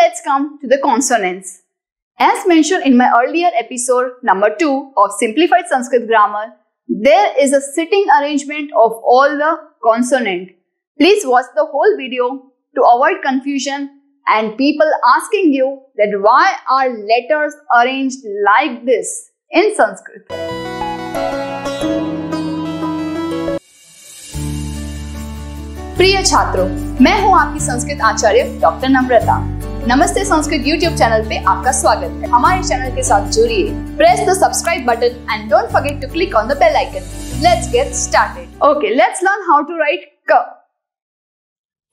let's come to the consonants. As mentioned in my earlier episode number 2 of Simplified Sanskrit Grammar, there is a sitting arrangement of all the consonant. Please watch the whole video to avoid confusion and people asking you that why are letters arranged like this in Sanskrit. प्रिय छात्रों, मैं हूं आपकी संस्कृत आचार्य doctor नम्रता। नमस्ते Sanskrit YouTube channel पे आपका स्वागत है। हमारे चैनल के साथ जुड़िए, press the subscribe button and don't forget to click on the bell icon. Let's get started. Okay, let's learn how to write क।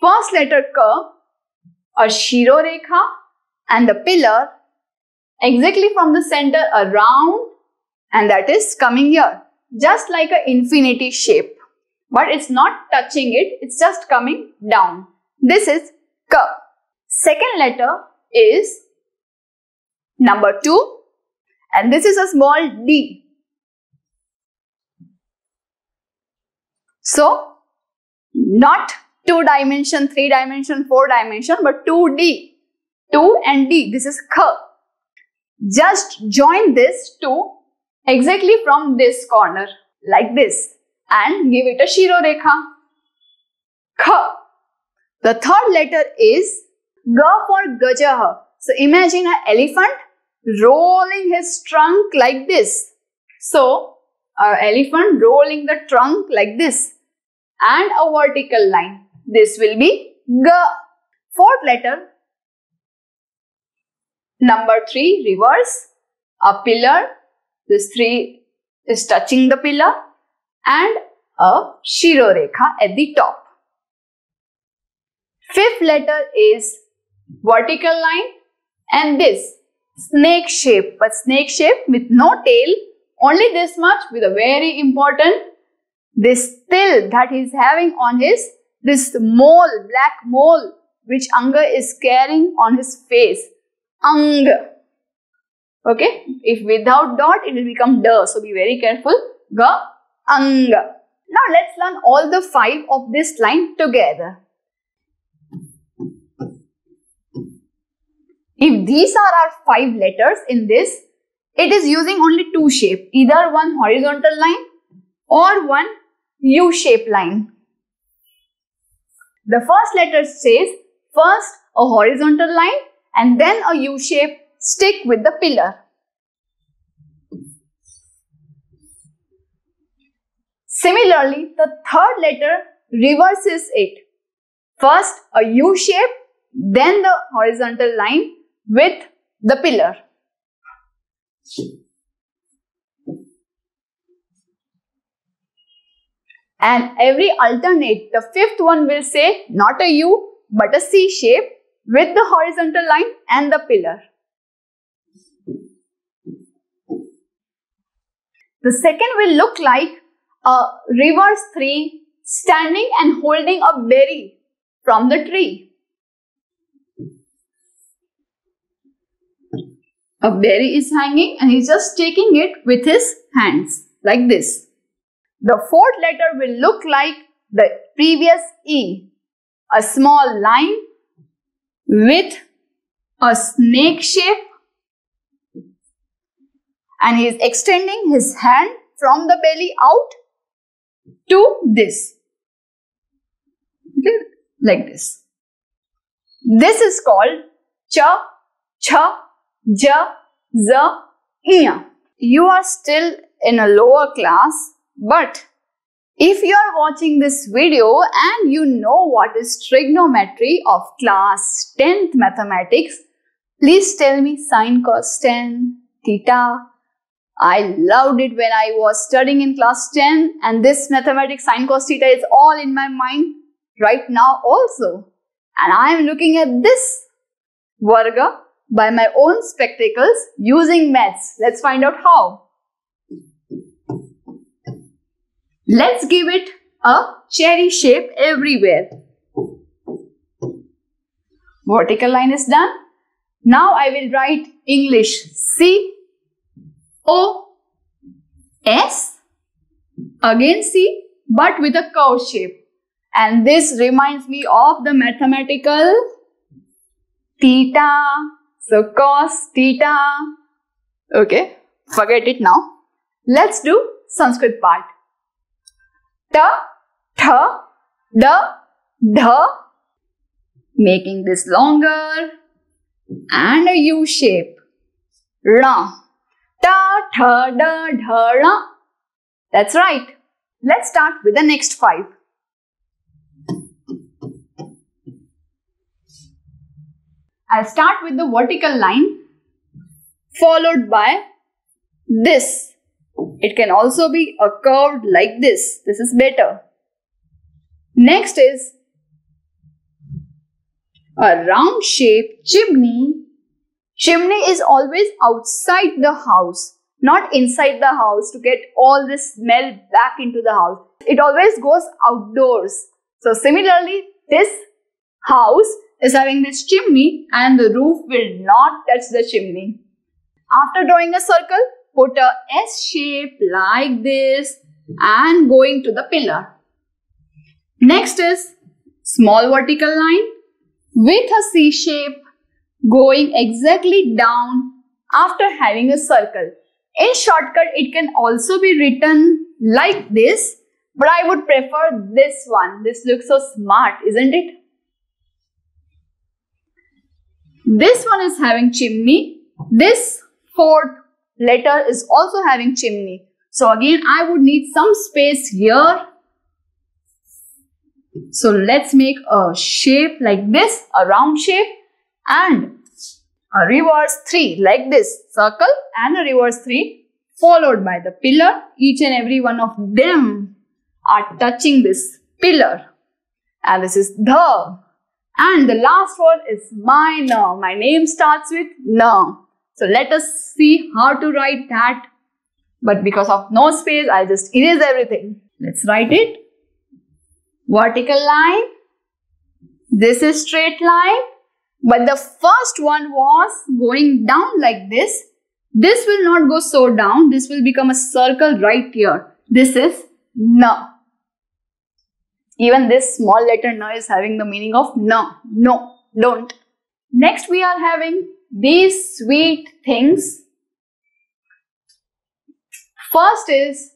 फर्स्ट लेटर क, a shirorekha and the pillar exactly from the center around, and that is coming here, just like an infinity shape, but it's not touching it, it's just coming down. This is ka. Second letter is number 2, and this is a small d. So not 2 dimension, 3 dimension, 4 dimension, but 2D. 2 and D. This is kh. Just join this 2 exactly from this corner, like this, and give it a shirorekha. Kh. The third letter is Ga for Gajah. So imagine an elephant rolling his trunk like this. So an elephant rolling the trunk like this, and a vertical line. This will be Ga. Fourth letter, number 3, reverse, a pillar. This 3 is touching the pillar, and a shirorekha at the top. Fifth letter is vertical line, and this snake shape, but snake shape with no tail, only this much, with a very important, this till that he is having on his, this mole, black mole, which Anga is carrying on his face. Ang. Okay. If without dot, it will become da. So be very careful. Ga, ang. Now let's learn all the 5 of this line together. If these are our 5 letters in this, it is using only 2 shapes. Either one horizontal line or one U-shaped line. The first letter says first a horizontal line and then a U shape, stick with the pillar. Similarly, the third letter reverses it. First a U shape, then the horizontal line with the pillar. And every alternate, the fifth one will say not a U but a C shape with the horizontal line and the pillar. The second will look like a reverse 3 standing and holding a berry from the tree. A berry is hanging and he's just taking it with his hands like this. The fourth letter will look like the previous E, a small line with a snake shape, and he is extending his hand from the belly out to this, okay, like this. This is called cha, cha, ja, za, nya. You are still in a lower class, but if you are watching this video and you know what is trigonometry of class 10th mathematics, please tell me sine, cos, tan, theta. I loved it when I was studying in class 10, and this mathematics sine, cos, theta is all in my mind right now also. And I am looking at this varga by my own spectacles using maths. Let's find out how. Let's give it a cherry shape everywhere. Vertical line is done. Now I will write English C, O, S, again C, but with a curve shape. And this reminds me of the mathematical theta. So cos theta. Okay, forget it now. Let's do Sanskrit part. Ta, tha, da, dha. Making this longer. And a U shape. Ra. Ta, tha, da, dha, ra. That's right. Let's start with the next 5. I'll start with the vertical line followed by this. It can also be a curved like this. This is better. Next is a round shape chimney. Chimney is always outside the house, not inside the house to get all this smell back into the house. It always goes outdoors. So similarly, this house is having this chimney and the roof will not touch the chimney. After drawing a circle, put a S shape like this and going to the pillar. Next is small vertical line with a C shape going exactly down after having a circle. In shortcut, it can also be written like this, but I would prefer this one. This looks so smart, isn't it? This one is having chimney. This 4th letter is also having chimney. So again, I would need some space here. So let's make a shape like this, a round shape, and a reverse 3 like this, circle and a reverse 3 followed by the pillar. Each and every one of them are touching this pillar. And this is the. And the last one is minor. My name starts with na. So let us see how to write that. But because of no space, I'll just erase everything. Let's write it. Vertical line. This is straight line. But the first one was going down like this. This will not go so down. This will become a circle right here. This is na. Even this small letter na is having the meaning of na. No, don't. Next we are having these sweet things. First is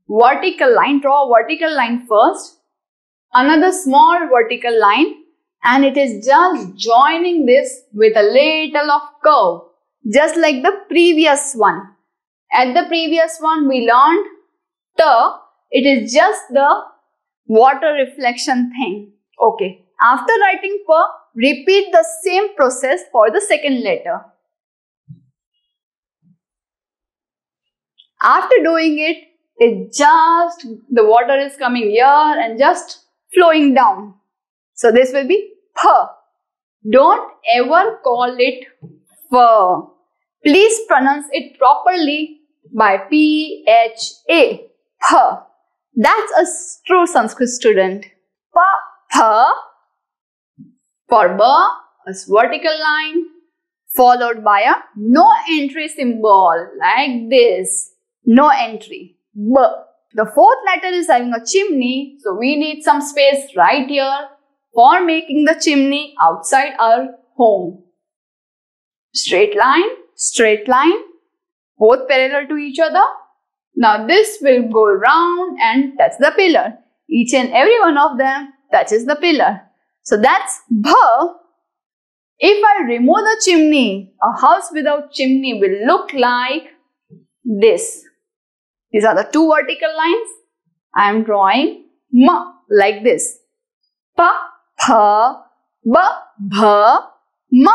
vertical line. Draw a vertical line first. Another small vertical line. And it is just joining this with a little of curve. Just like the previous one. At the previous one we learned ta. It is just the water reflection thing. Okay. After writing pa, repeat the same process for the second letter. After doing it, the water is coming here and just flowing down. So this will be pa. Don't ever call it fa. Please pronounce it properly by P-H-A. Pa. That's a true Sanskrit student. Pa, pa. For ba, a vertical line followed by a no entry symbol like this. No entry. B. The 4th letter is having a chimney, so we need some space right here for making the chimney outside our home. Straight line, both parallel to each other. Now this will go round and touch the pillar. Each and every one of them touches the pillar. So that's bha. If I remove the chimney, a house without chimney will look like this. These are the 2 vertical lines. I am drawing ma like this. Pa, pha, ba, bha, ma.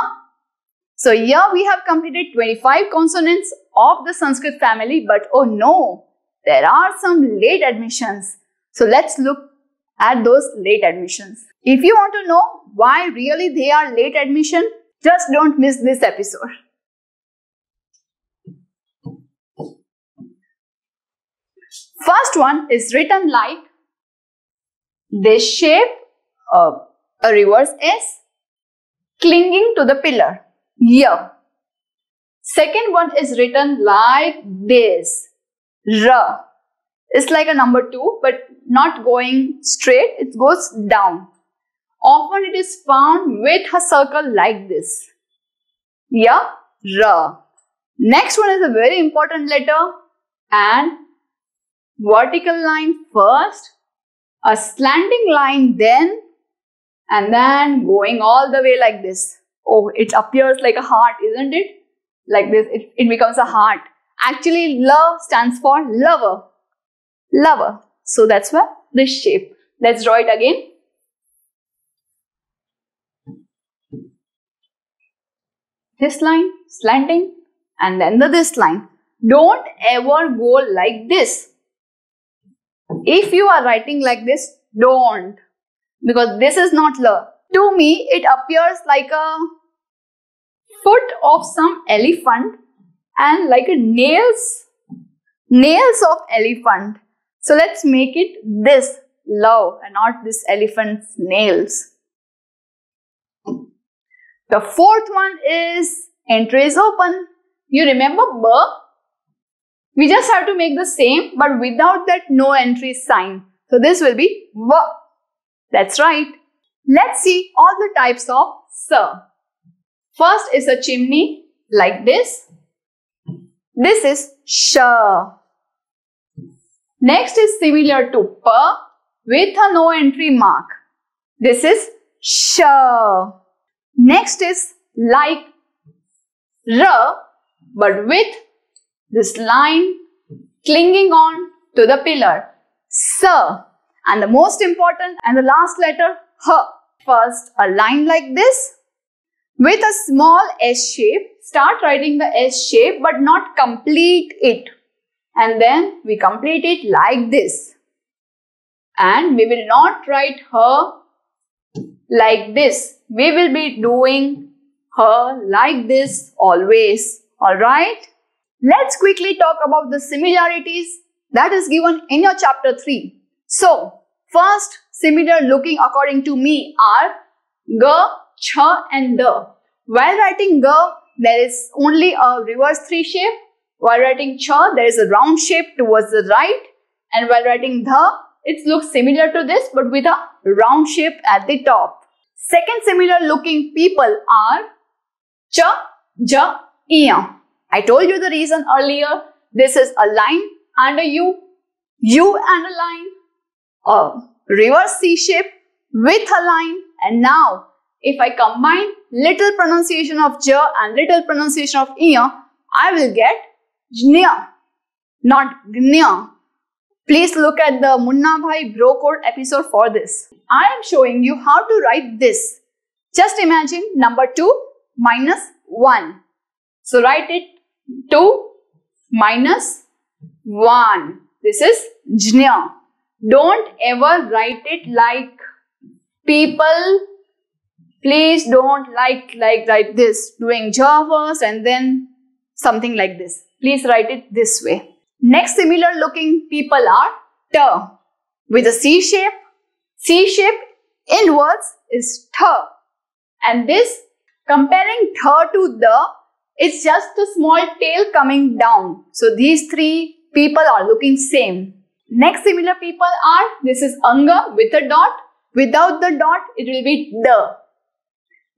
So here we have completed 25 consonants of the Sanskrit family, but oh no, there are some late admissions. So let's look at those late admissions. If you want to know why really they are late admission, just don't miss this episode. First one is written like this shape, a reverse S, clinging to the pillar. Here. Second one is written like this. Ra. It's like a number 2, but not going straight. It goes down. Often it is found with a circle like this. Yeah, R. Next one is a very important letter, and vertical line first, a slanting line then, and then going all the way like this. Oh, it appears like a heart, isn't it? Like this, it becomes a heart. Actually, L stands for lover. Lover. So that's why this shape. Let's draw it again. This line, slanting, and then this line. Don't ever go like this. If you are writing like this, don't. Because this is not L. To me, it appears like a foot of some elephant and like a nails of elephant. So let's make it this love and not this elephant's nails. The fourth one is entry is open. You remember B? We just have to make the same but without that no entry sign. So this will be V. That's right. Let's see all the types of S. First is a chimney like this. This is Sh. Next is similar to P with a no entry mark. This is Sh. Next is like R but with this line clinging on to the pillar. S. And the most important and the last letter H. First a line like this with a small S shape. Start writing the S shape but not complete it. And then we complete it like this. And we will not write her like this. We will be doing her like this always. Alright? Let's quickly talk about the similarities that is given in your chapter 3. So, first similar looking according to me are G, Ch and D. While writing G, there is only a reverse 3 shape. While writing Ch, there is a round shape towards the right. And while writing D, it looks similar to this but with a round shape at the top. Second similar looking people are Ch, J, I. I told you the reason earlier. This is a line and a U and a line, a reverse C shape with a line. And now if I combine little pronunciation of J and little pronunciation of I, I will get Jnya, not Gnya. Please look at the Munna Bhai Bro Code episode for this. I am showing you how to write this. Just imagine number 2 minus 1. So write it 2 minus 1. This is Jnya. Don't ever write it like people. Please don't like this. Doing J first and then something like this. Please write it this way. Next similar looking people are T with a C shape. C shape inwards is T. And this comparing T to the, it's just a small tail coming down. So these three people are looking same. Next similar people are, this is Anga with a dot. Without the dot, it will be D.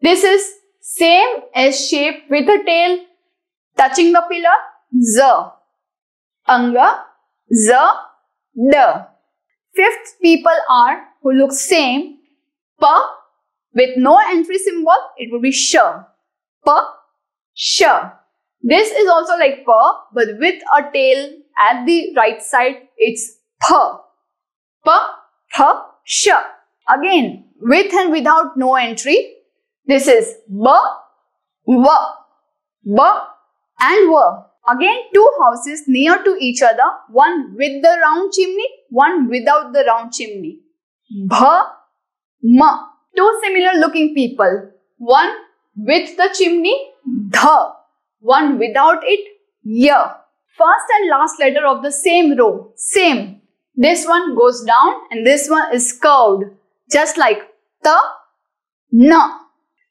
This is same S shape with a tail touching the pillar, Z. Anga, Z, D. Fifth people are, who look same, P with no entry symbol, it will be Sh. P, Sh. This is also like P but with a tail at the right side, it's P. P, P, Sh. Again, with and without no entry, this is B, W, B and W. Again, two houses near to each other, one with the round chimney, one without the round chimney. Bha, Ma. Two similar looking people, one with the chimney, Dha, one without it, Ya. First and last letter of the same row, same. This one goes down and this one is curved, just like Ta, Na.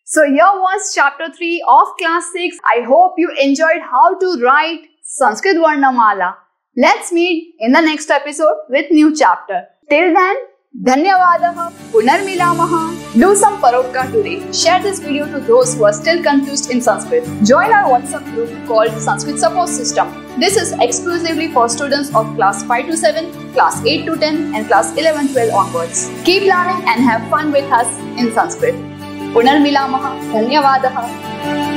So here was chapter 3 of class 6. I hope you enjoyed how to write Sanskrit Varnamala. Let's meet in the next episode with new chapter. Till then, Dhanyavadaha, Punarmilamaha. Do some Parotka today. Share this video to those who are still confused in Sanskrit. Join our WhatsApp group called Sanskrit Support System. This is exclusively for students of class 5 to 7, class 8 to 10 and class 11-12 onwards. Keep learning and have fun with us in Sanskrit. Punarmilamah. Dhanyavadah.